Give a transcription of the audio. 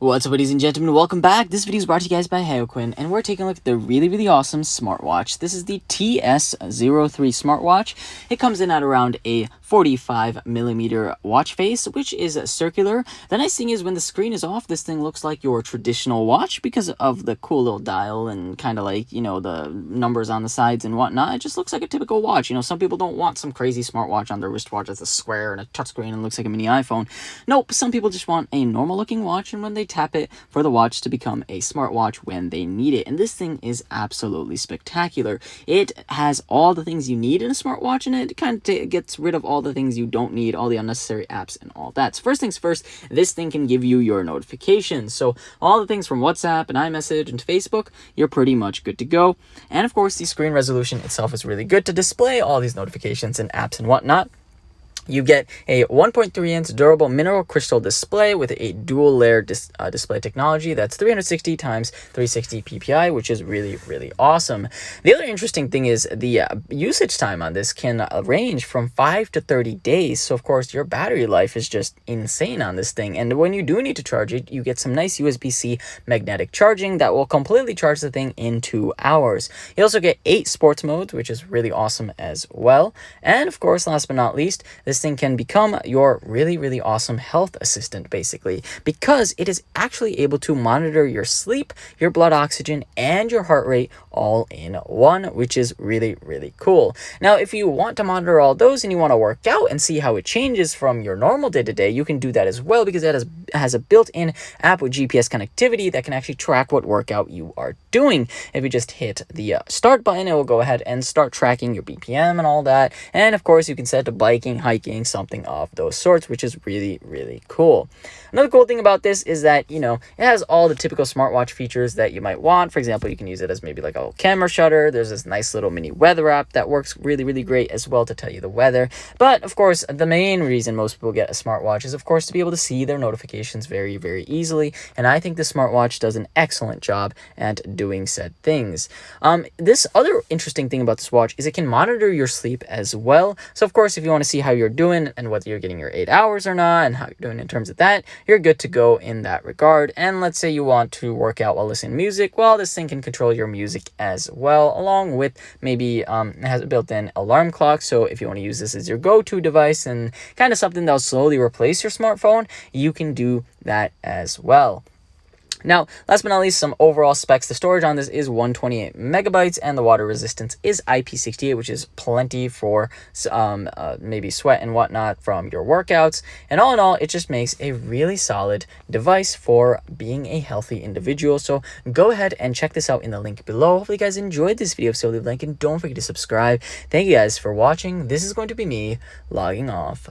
What's up, ladies and gentlemen, welcome back. This video is brought to you guys by Haoqin, and we're taking a look at the really awesome smartwatch. This is the TS03 smartwatch. It comes in at around a 45mm watch face, which is circular. The nice thing is when the screen is off, this thing looks like your traditional watch because of the cool little dial and kind of like, you know, the numbers on the sides and whatnot. It just looks like a typical watch. You know, some people don't want some crazy smartwatch on their wristwatch that's a square and a touchscreen and looks like a mini iPhone. Nope, some people just want a normal looking watch, and when they tap it for the watch to become a smartwatch when they need it. And this thing is absolutely spectacular. It has all the things you need in a smartwatch, and it kind of gets rid of all the things you don't need, all the unnecessary apps and all that. So first things first, this thing can give you your notifications. So all the things from WhatsApp and iMessage and Facebook, you're pretty much good to go. And of course, the screen resolution itself is really good to display all these notifications and apps and whatnot. You get a 1.3-inch durable mineral crystal display with a dual layer display technology that's 360 times 360 ppi, which is really awesome. The other interesting thing is the usage time on this can range from 5 to 30 days. So of course your battery life is just insane on this thing. And when you do need to charge it, you get some nice USB-C magnetic charging that will completely charge the thing in 2 hours. You also get 8 sports modes, which is really awesome as well. And of course, last but not least, this thing can become your really awesome health assistant, basically, because it is actually able to monitor your sleep, your blood oxygen, and your heart rate all in one, which is really cool. Now, if you want to monitor all those and you want to work out and see how it changes from your normal day-to-day, you can do that as well, because it has a built-in app with GPS connectivity that can actually track what workout you are doing. If you just hit the start button, it will go ahead and start tracking your BPM and all that. And of course, you can set to biking, hiking, something of those sorts, which is really cool. Another cool thing about this is that, you know, it has all the typical smartwatch features that you might want. For example, you can use it as maybe like a camera shutter. There's this nice little mini weather app that works really great as well to tell you the weather. But of course, the main reason most people get a smartwatch is, of course, to be able to see their notifications very easily. And I think the smartwatch does an excellent job at doing said things. This other interesting thing about this watch is it can monitor your sleep as well. So of course, if you want to see how you're doing and whether you're getting your 8 hours or not and how you're doing in terms of that, you're good to go in that regard. And let's say you want to work out while listening to music, well, this thing can control your music as well, along with maybe it has a built-in alarm clock. So if you want to use this as your go-to device and kind of something that'll slowly replace your smartphone, you can do that as well. Now, last but not least, some overall specs. The storage on this is 128 megabytes, and the water resistance is IP68, which is plenty for maybe sweat and whatnot from your workouts. And all in all, it just makes a really solid device for being a healthy individual. So go ahead and check this out in the link below. Hopefully you guys enjoyed this video, so leave a like and don't forget to subscribe. Thank you guys for watching. This is going to be me logging off.